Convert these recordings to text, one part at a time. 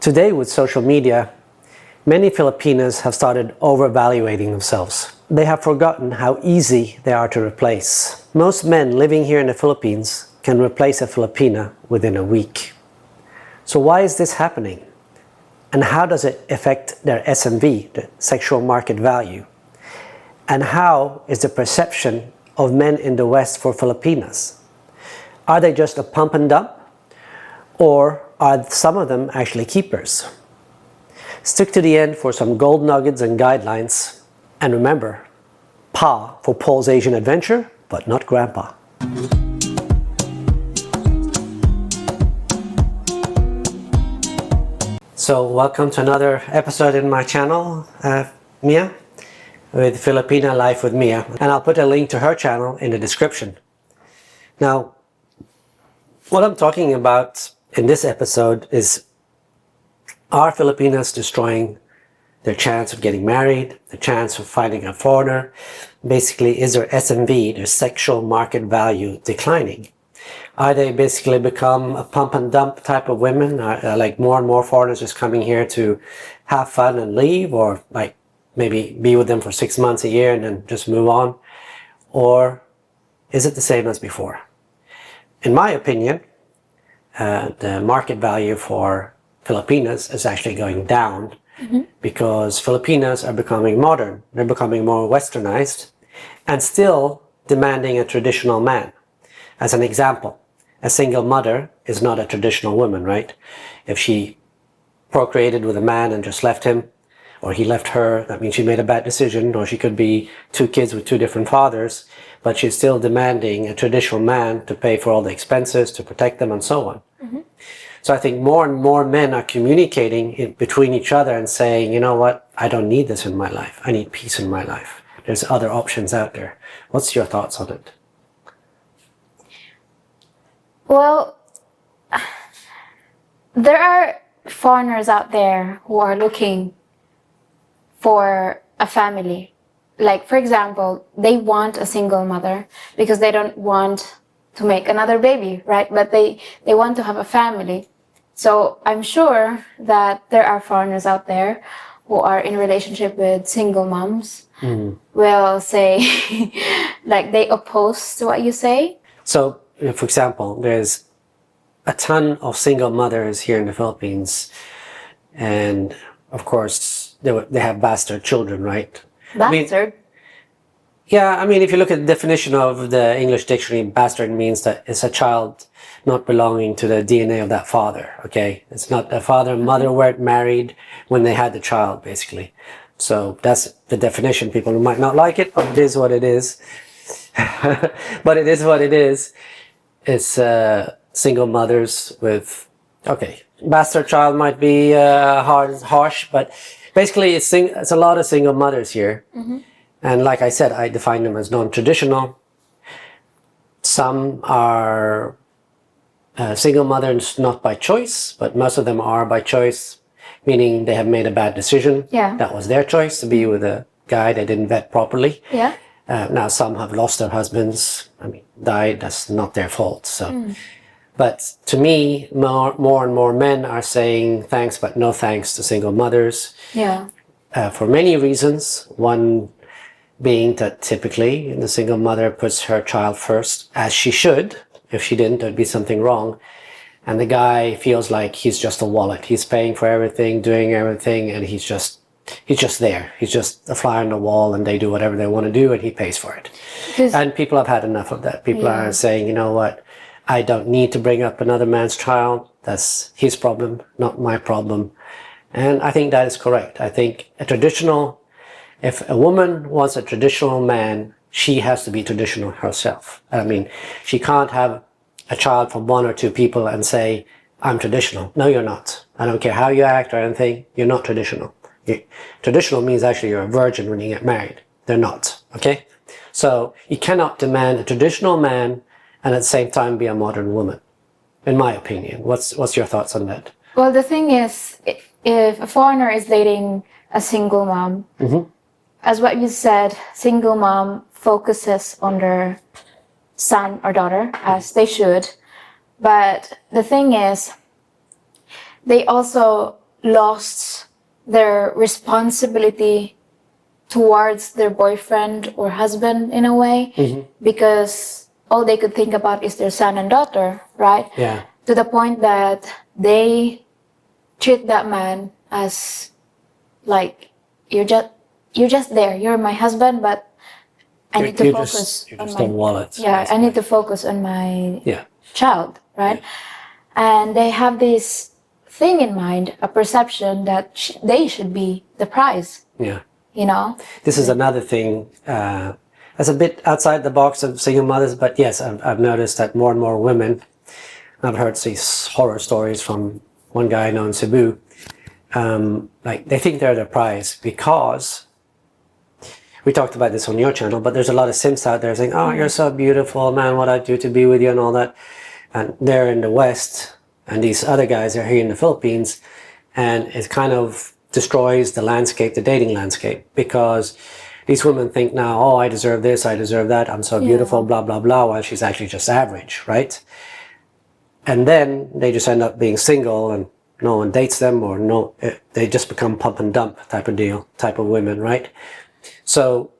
Today, with social media, many Filipinos have started overvaluating themselves. They have forgotten how easy they are to replace. Most men living here in the Philippines can replace a Filipina within a week. So why is this happening? And how does it affect their SMV, the sexual market value? And how is the perception of men in the West for Filipinas? Are they just a pump and dump? Or are some of them actually keepers? Stick to the end for some gold nuggets and guidelines. And remember, Pa for Paul's Asian Adventure, but not Grandpa. So welcome to another episode in my channel, Mia, with Filipina Life with Mia. And I'll put a link to her channel in the description. Now, what I'm talking about in this episode is, are Filipinas destroying their chance of getting married, the chance of finding a foreigner? Basically, is their SMV, their sexual market value, declining? Are they basically become a pump and dump type of women? Like more and more foreigners just coming here to have fun and leave, or like maybe be with them for 6 months, a year, and then just move on? Or is it the same as before? In my opinion, the market value for Filipinas is actually going down because Filipinas are becoming modern. They're becoming more westernized and still demanding a traditional man. As an example, a single mother is not a traditional woman, right? If she procreated with a man and just left him, or he left her, that means she made a bad decision. Or she could be 2 kids with 2 different fathers, but she's still demanding a traditional man to pay for all the expenses, to protect them, and so on. So I think more and more men are communicating between each other and saying, you know what, I don't need this in my life. I need peace in my life. There's other options out there. What's your thoughts on it? Well, there are foreigners out there who are looking for a family. Like, for example, they want a single mother because they don't want to make another baby, right? But they want to have a family. So I'm sure that there are foreigners out there who are in relationship with single moms will say, like, they oppose to what you say. So, for example, there's a ton of single mothers here in the Philippines, and of course they have bastard children, right? Bastard? I mean, if you look at the definition of the English dictionary, bastard means that it's a child not belonging to the DNA of that father, okay? It's not the father and mother weren't married when they had the child, basically. So that's the definition. People who might not like it, but it is what it is. But it is what it is. It's single mothers with, okay, bastard child might be harsh, but basically it's a lot of single mothers here. And like I said, I define them as non-traditional. Some are single mothers not by choice, but most of them are by choice, meaning they have made a bad decision. Yeah. That was their choice, to be with a guy they didn't vet properly. Yeah. Now some have lost their husbands, died, that's not their fault. So, but to me, more and more men are saying thanks, but no thanks to single mothers. Yeah. For many reasons. One being that typically the single mother puts her child first, as she should. If she didn't, there'd be something wrong. And the guy feels like he's just a wallet. He's paying for everything, doing everything, and he's just there. He's just a fly on the wall, and they do whatever they want to do, and he pays for it. And people have had enough of that. People are saying, you know what, I don't need to bring up another man's child. That's his problem, not my problem. And I think that is correct. I think if a woman wants a traditional man, she has to be traditional herself. I mean, she can't have a child from 1 or 2 people and say, I'm traditional. No, you're not. I don't care how you act or anything, you're not traditional. Traditional means actually you're a virgin when you get married. They're not, okay? So you cannot demand a traditional man and at the same time be a modern woman, in my opinion. What's your thoughts on that? Well, the thing is, if a foreigner is dating a single mom, as what you said, single mom focuses on their son or daughter, as they should. But the thing is, they also lost their responsibility towards their boyfriend or husband in a way, because all they could think about is their son and daughter, right? Yeah. To the point that they treat that man as like, you're just there, you're my husband, but I need to You're focus you're on just my a wallet. yeah, I need to focus on my Yeah. child, right? And they have this thing in mind, a perception that they should be the prize, Yeah. you know? This is another thing that's a bit outside the box of single mothers, but yes, I've noticed that more and more women, I've heard these horror stories from one guy I know in Cebu, like they think they're the prize because, we talked about this on your channel, but there's a lot of simps out there saying, oh, you're so beautiful, man, what I'd do to be with you and all that. And they're in the West, and these other guys are here in the Philippines, and it kind of destroys the landscape, the dating landscape, because these women think now, oh, I deserve this, I deserve that, I'm so beautiful, blah, blah, blah, while she's actually just average, right? And then they just end up being single and no one dates them, or no, they just become pump and dump type of deal, type of women, right? So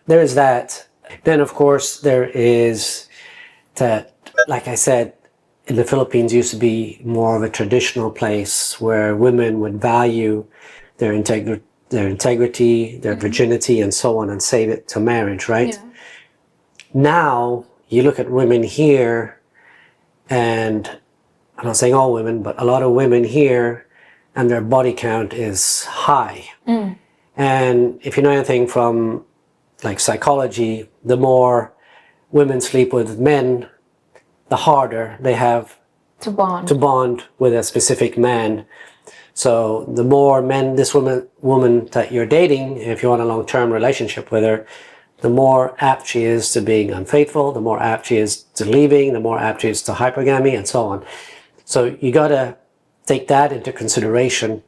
there is that. Then, of course, there is that, like I said, in the Philippines used to be more of a traditional place where women would value their integrity, their virginity, and so on, and save it to marriage, right? Yeah. Now, you look at women here, and I'm not saying all women, but a lot of women here, and their body count is high. And if you know anything from like psychology, the more women sleep with men, the harder they have To bond. to bond with a specific man. So the more men this woman that you're dating, if you want a long-term relationship with her, the more apt she is to being unfaithful, the more apt she is to leaving, the more apt she is to hypergamy, and so on. So you gotta take that into consideration.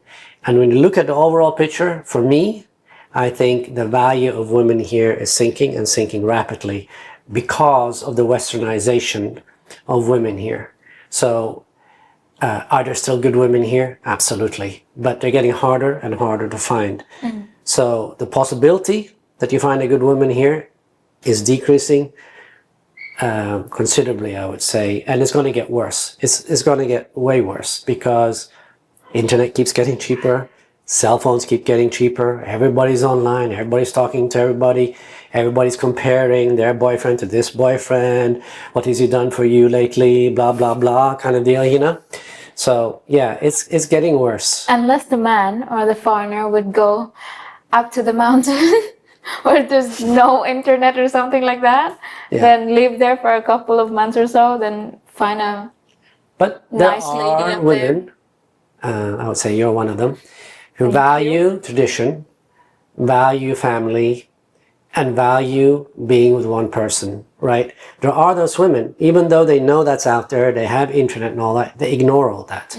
And when you look at the overall picture, for me, I think the value of women here is sinking, and sinking rapidly, because of the Westernization of women here. So are there still good women here? Absolutely. But they're getting harder and harder to find. So the possibility that you find a good woman here is decreasing considerably, I would say. And it's going to get worse. It's going to get way worse, because internet keeps getting cheaper. Cell phones keep getting cheaper. Everybody's online. Everybody's talking to everybody. Everybody's comparing their boyfriend to this boyfriend. What has he done for you lately? Blah, blah, blah kind of deal, you know? So, yeah, it's getting worse. Unless the man or the foreigner would go up to the mountain where there's no internet or something like that, then live there for a couple of months or so, then find a But there nice lady are up women, I would say you're one of them, who value tradition, value family, and value being with one person, right? There are those women, even though they know that's out there, they have internet and all that, they ignore all that.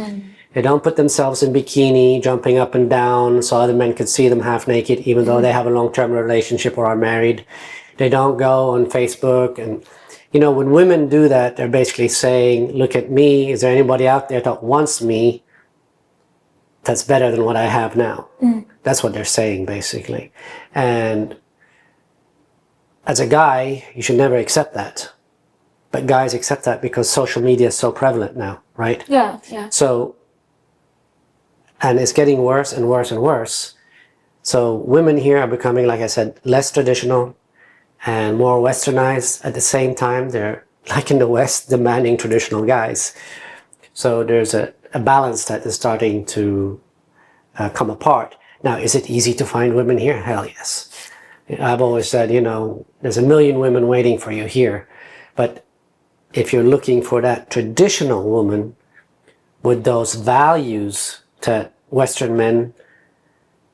They don't put themselves in bikini, jumping up and down so other men could see them half naked, even though they have a long-term relationship or are married. They don't go on Facebook. And, you know, when women do that, they're basically saying, look at me, is there anybody out there that wants me that's better than what I have now? That's what they're saying, basically. And as a guy, you should never accept that. But guys accept that because social media is so prevalent now, right? Yeah. So, and it's getting worse and worse and worse. So women here are becoming, like I said, less traditional and more westernized. At the same time, they're, like in the West, demanding traditional guys. So there's a balance that is starting to come apart. Now, is it easy to find women here? Hell yes. I've always said, you know, there's a million women waiting for you here. But if you're looking for that traditional woman with those values that Western men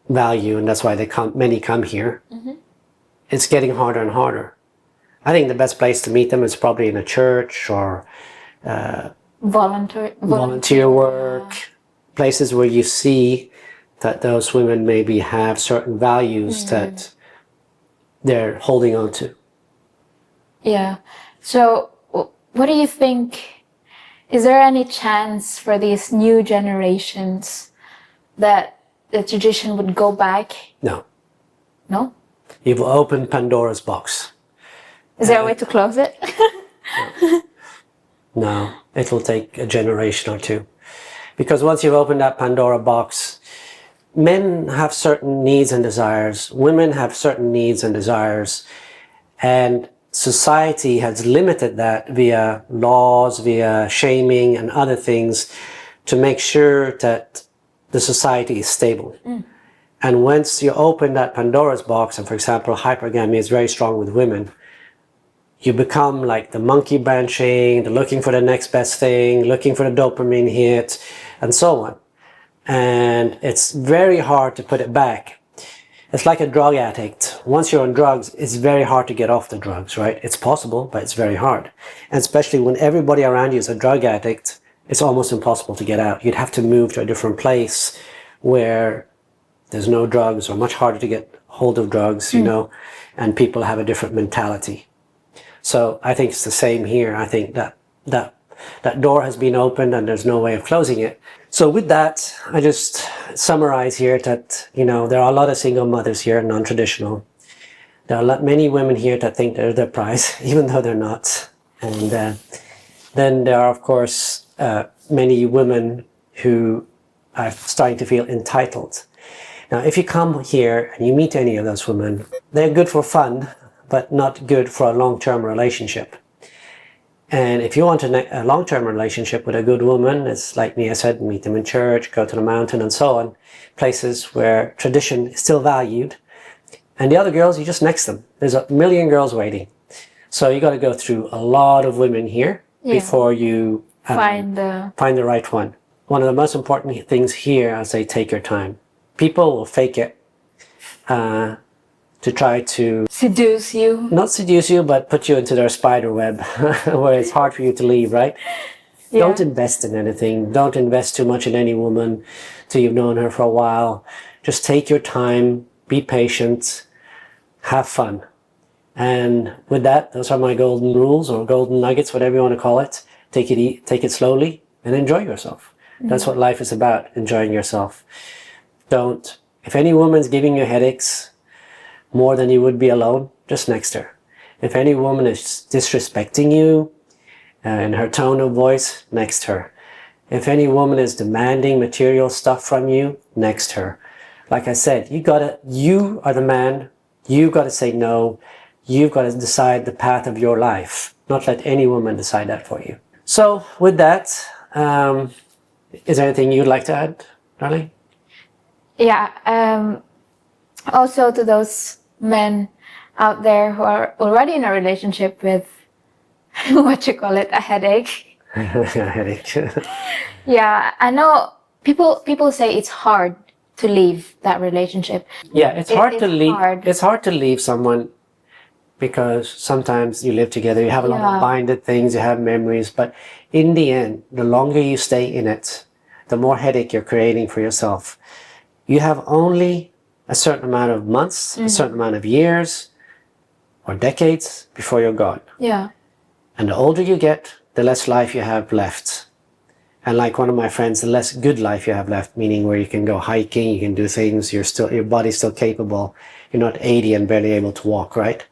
value, and that's why many come here, it's getting harder and harder. I think the best place to meet them is probably in a church or volunteer work, places where you see that those women maybe have certain values that they're holding on to. Yeah. So what do you think, is there any chance for these new generations that the tradition would go back? No. No? You've opened Pandora's box. Is there a way to close it? No, it will take a generation or two. Because once you've opened that Pandora box, men have certain needs and desires, women have certain needs and desires, and society has limited that via laws, via shaming and other things to make sure that the society is stable. And once you open that Pandora's box, and for example, hypergamy is very strong with women, you become like the monkey branching, the looking for the next best thing, looking for the dopamine hit, and so on. And it's very hard to put it back. It's like a drug addict. Once you're on drugs, it's very hard to get off the drugs, right? It's possible, but it's very hard. And especially when everybody around you is a drug addict, it's almost impossible to get out. You'd have to move to a different place where there's no drugs, or much harder to get hold of drugs, you know, and people have a different mentality. So I think it's the same here. I think that door has been opened and there's no way of closing it. So with that, I just summarize here that, you know, there are a lot of single mothers here, non-traditional. There are many women here that think they're the prize, even though they're not. And then there are, of course, many women who are starting to feel entitled. Now, if you come here and you meet any of those women, they're good for fun, but not good for a long-term relationship. And if you want a long-term relationship with a good woman, it's like Mia said, meet them in church, go to the mountain and so on, places where tradition is still valued. And the other girls, you just next them. There's a million girls waiting. So you got to go through a lot of women here before you find the right one. One of the most important things here, I say, take your time. People will fake it to try to seduce you. Not seduce you, but put you into their spider web where it's hard for you to leave, right? Yeah. Don't invest in anything. Don't invest too much in any woman till you've known her for a while. Just take your time, be patient, have fun. And with that, those are my golden rules or golden nuggets, whatever you want to call it. Take it slowly and enjoy yourself. That's what life is about, enjoying yourself. If any woman's giving you headaches more than you would be alone, just next her. If any woman is disrespecting you in her tone of voice, next her. If any woman is demanding material stuff from you, next her. Like I said, you are the man, you gotta say no, you've got to decide the path of your life, not let any woman decide that for you. So with that, is there anything you'd like to add, darling? Yeah, also to those men out there who are already in a relationship with a headache. A headache. Yeah, I know people say it's hard to leave that relationship. Yeah, it's hard to leave. It's hard to leave someone because sometimes you live together, you have a lot of binded things, you have memories, but in the end, the longer you stay in it, the more headache you're creating for yourself. You have only a certain amount of months, a certain amount of years or decades before you're gone. Yeah. And the older you get, the less life you have left. And like one of my friends, the less good life you have left, meaning where you can go hiking, you can do things, your body's still capable. You're not 80 and barely able to walk, right?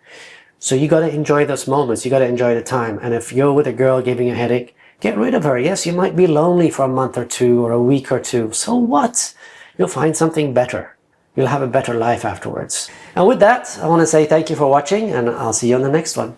So you got to enjoy those moments. You got to enjoy the time. And if you're with a girl giving a headache, get rid of her. Yes, you might be lonely for a month or two or a week or two. So what? You'll find something better. You'll have a better life afterwards. And with that, I want to say thank you for watching, and I'll see you on the next one.